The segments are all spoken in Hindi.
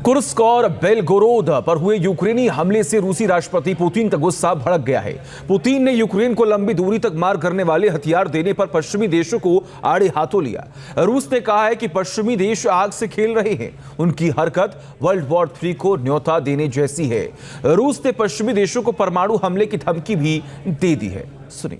कुर्स्क और बेलगोरोद पर हुए यूक्रेनी हमले से रूसी राष्ट्रपति पुतिन का गुस्सा भड़क गया है। पुतिन ने यूक्रेन को लंबी दूरी तक मार करने वाले हथियार देने पर पश्चिमी देशों को आड़े हाथों लिया। रूस ने कहा है कि पश्चिमी देश आग से खेल रहे हैं। उनकी हरकत वर्ल्ड वॉर 3 को न्योता देने जैसी है। रूस ने पश्चिमी देशों को परमाणु हमले की धमकी भी दे दी है। सुनिए।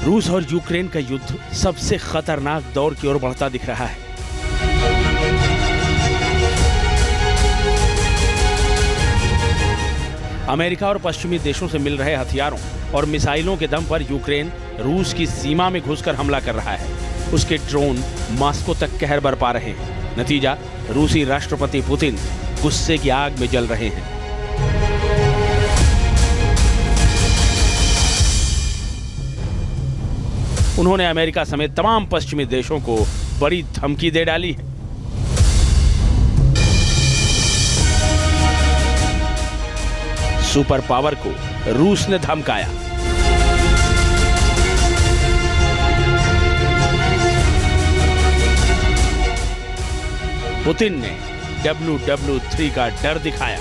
रूस और यूक्रेन का युद्ध सबसे खतरनाक दौर की ओर बढ़ता दिख रहा है। अमेरिका और पश्चिमी देशों से मिल रहे हथियारों और मिसाइलों के दम पर यूक्रेन रूस की सीमा में घुसकर हमला कर रहा है। उसके ड्रोन मॉस्को तक कहर बरपा रहे हैं। नतीजा, रूसी राष्ट्रपति पुतिन गुस्से की आग में जल रहे हैं। उन्होंने अमेरिका समेत तमाम पश्चिमी देशों को बड़ी धमकी दे डाली है। सुपर पावर को रूस ने धमकाया। पुतिन ने WW3 का डर दिखाया।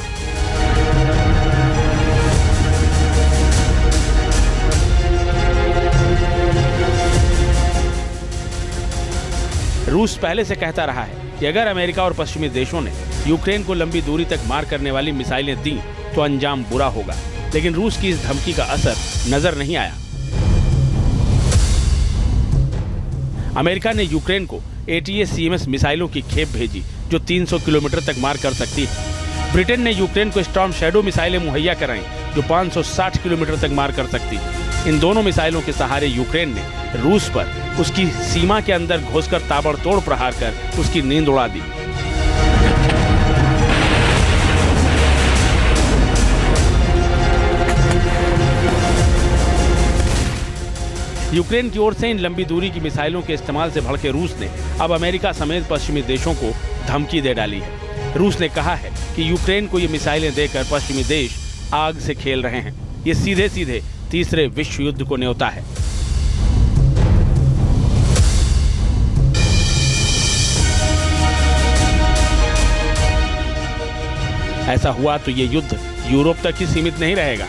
रूस पहले से कहता रहा है कि अगर अमेरिका और पश्चिमी देशों ने यूक्रेन को लंबी दूरी तक मार करने वाली मिसाइलें दी तो अंजाम बुरा होगा, लेकिन रूस की इस धमकी का असर नजर नहीं आया। अमेरिका ने यूक्रेन को ATACMS मिसाइलों की खेप भेजी जो 300 किलोमीटर तक मार कर सकती है। ब्रिटेन ने यूक्रेन को स्टॉर्म शैडो मिसाइलें मुहैया कराई जो 560 किलोमीटर तक मार कर सकती है। इन दोनों मिसाइलों के सहारे यूक्रेन ने रूस पर उसकी सीमा के अंदर घुसकर ताबड़तोड़ प्रहार कर उसकी नींद उड़ा दी। यूक्रेन की ओर से इन लंबी दूरी की मिसाइलों के इस्तेमाल से भड़के रूस ने अब अमेरिका समेत पश्चिमी देशों को धमकी दे डाली है। रूस ने कहा है कि यूक्रेन को ये मिसाइलें देकर पश्चिमी देश आग से खेल रहे हैं। ये सीधे सीधे तीसरे विश्व युद्ध को न्योता है। ऐसा हुआ तो ये युद्ध यूरोप तक ही सीमित नहीं रहेगा।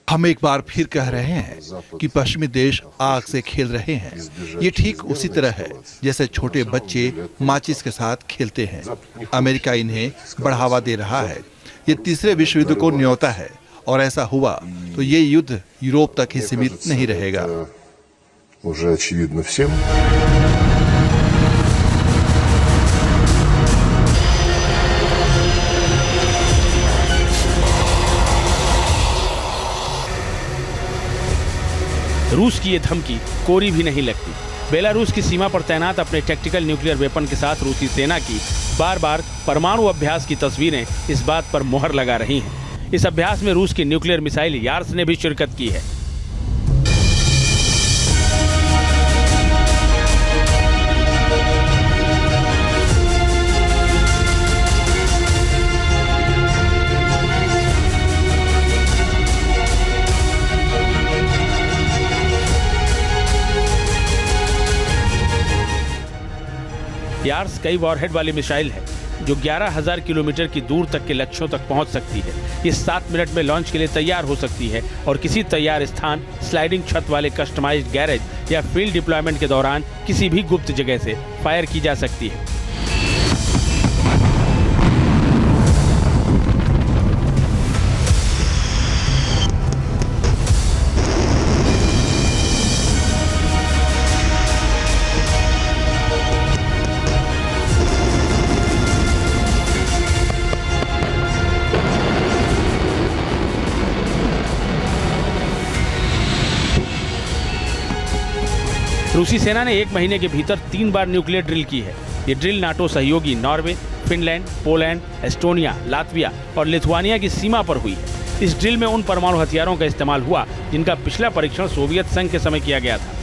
हम एक बार फिर कह रहे हैं कि पश्चिमी देश आग से खेल रहे हैं। ये ठीक उसी तरह है जैसे छोटे बच्चे माचिस के साथ खेलते हैं। अमेरिका इन्हें बढ़ावा दे रहा है। ये तीसरे विश्व युद्ध को न्योता है और ऐसा हुआ तो ये युद्ध यूरोप तक ही सीमित नहीं रहेगा। रूस की ये धमकी कोरी भी नहीं लगती। बेलारूस की सीमा पर तैनात अपने टैक्टिकल न्यूक्लियर वेपन के साथ रूसी सेना की बार बार परमाणु अभ्यास की तस्वीरें इस बात पर मोहर लगा रही हैं। इस अभ्यास में रूस की न्यूक्लियर मिसाइल यार्स ने भी शिरकत की है। यार्स कई वॉरहेड वाली मिसाइल है जो 11,000 किलोमीटर की दूर तक के लक्ष्यों तक पहुंच सकती है। ये 7 मिनट में लॉन्च के लिए तैयार हो सकती है और किसी तैयार स्थान, स्लाइडिंग छत वाले कस्टमाइज्ड गैरेज या फील्ड डिप्लॉयमेंट के दौरान किसी भी गुप्त जगह से फायर की जा सकती है। रूसी सेना ने 1 महीने के भीतर 3 बार न्यूक्लियर ड्रिल की है। ये ड्रिल नाटो सहयोगी Norway, Finland, Poland, Estonia, Latvia और लिथुआनिया की सीमा पर हुई है। इस ड्रिल में उन परमाणु हथियारों का इस्तेमाल हुआ जिनका पिछला परीक्षण सोवियत संघ के समय किया गया था।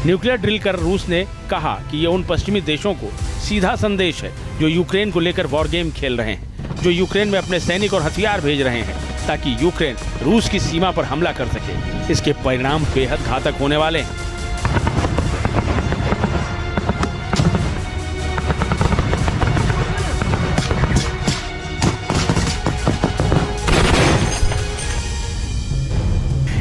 न्यूक्लियर ड्रिल कर रूस ने कहा कि ये उन पश्चिमी देशों को सीधा संदेश है जो यूक्रेन को लेकर वॉर गेम खेल रहे हैं, जो यूक्रेन में अपने सैनिक और हथियार भेज रहे हैं ताकि यूक्रेन रूस की सीमा पर हमला कर सके। इसके परिणाम बेहद घातक होने वाले हैं।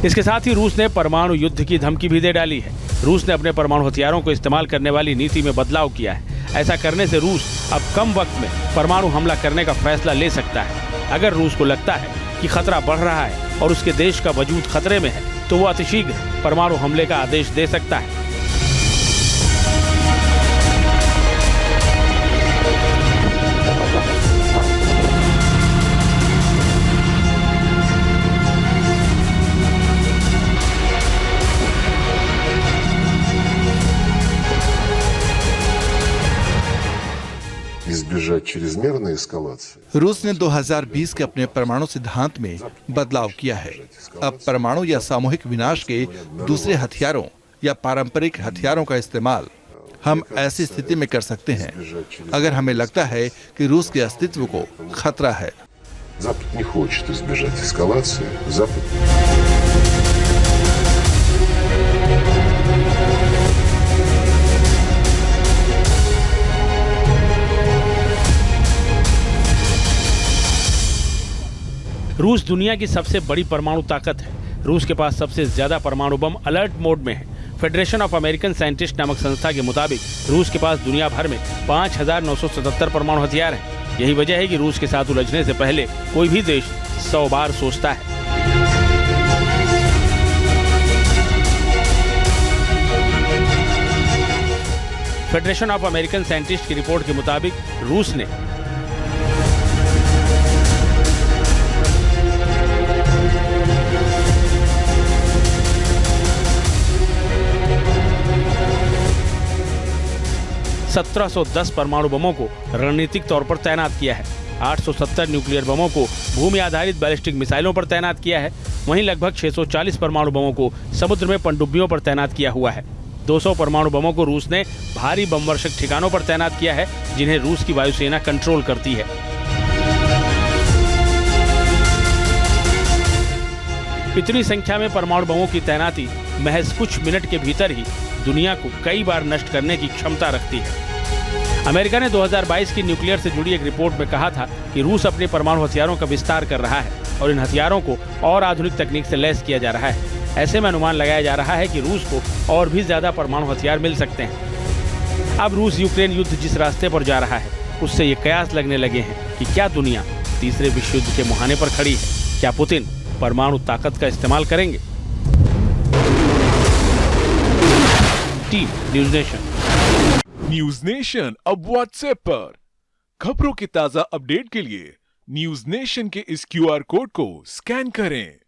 इसके साथ ही रूस ने परमाणु युद्ध की धमकी भी दे डाली है। रूस ने अपने परमाणु हथियारों को इस्तेमाल करने वाली नीति में बदलाव किया है। ऐसा करने से रूस अब कम वक्त में परमाणु हमला करने का फैसला ले सकता है। अगर रूस को लगता है कि खतरा बढ़ रहा है और उसके देश का वजूद खतरे में है, तो वो अतिशीघ्र परमाणु हमले का आदेश दे सकता है। избежать чрезмерной эскалации. रूस ने 2020 के अपने परमाणु सिद्धांत में बदलाव किया है। अब परमाणु या सामूहिक विनाश के दूसरे हथियारों या पारंपरिक हथियारों का इस्तेमाल हम ऐसी स्थिति में कर सकते हैं अगर हमें लगता है कि रूस के अस्तित्व को खतरा है। Запад не хочет избежать эскалации. Запад रूस दुनिया की सबसे बड़ी परमाणु ताकत है। रूस के पास सबसे ज्यादा परमाणु बम अलर्ट मोड में है। फेडरेशन ऑफ अमेरिकन साइंटिस्ट नामक संस्था के मुताबिक रूस के पास दुनिया भर में 5,977 परमाणु हथियार हैं। यही वजह है कि रूस के साथ उलझने से पहले कोई भी देश 100 बार सोचता है। फेडरेशन ऑफ अमेरिकन साइंटिस्ट की रिपोर्ट के मुताबिक रूस ने (1710) परमाणु बमों को रणनीतिक तौर पर तैनात किया है। 870 न्यूक्लियर बमों को भूमि आधारित बैलिस्टिक मिसाइलों पर तैनात किया है। वहीं लगभग 640 परमाणु बमों को समुद्र में पनडुब्बियों पर तैनात किया हुआ है। 200 परमाणु बमों को रूस ने भारी बमवर्षक ठिकानों पर तैनात किया है, जिन्हें रूस की वायुसेना कंट्रोल करती है। इतनी संख्या में परमाणु बमों की तैनाती महज कुछ मिनट के भीतर ही दुनिया को कई बार नष्ट करने की क्षमता रखती है। अमेरिका ने 2022 की न्यूक्लियर से जुड़ी एक रिपोर्ट में कहा था कि रूस अपने परमाणु हथियारों का विस्तार कर रहा है और इन हथियारों को और आधुनिक तकनीक से लैस किया जा रहा है। ऐसे में अनुमान लगाया जा रहा है कि रूस को और भी ज्यादा परमाणु हथियार मिल सकते हैं। अब रूस यूक्रेन युद्ध जिस रास्ते पर जा रहा है, उससे ये कयास लगने लगे हैं कि क्या दुनिया तीसरे विश्व युद्ध के मुहाने पर खड़ी है। क्या पुतिन परमाणु ताकत का इस्तेमाल करेंगे? Team news nation. News nation अब व्हाट्सएप पर खबरों के ताजा अपडेट के लिए न्यूज नेशन के इस QR कोड को स्कैन करें।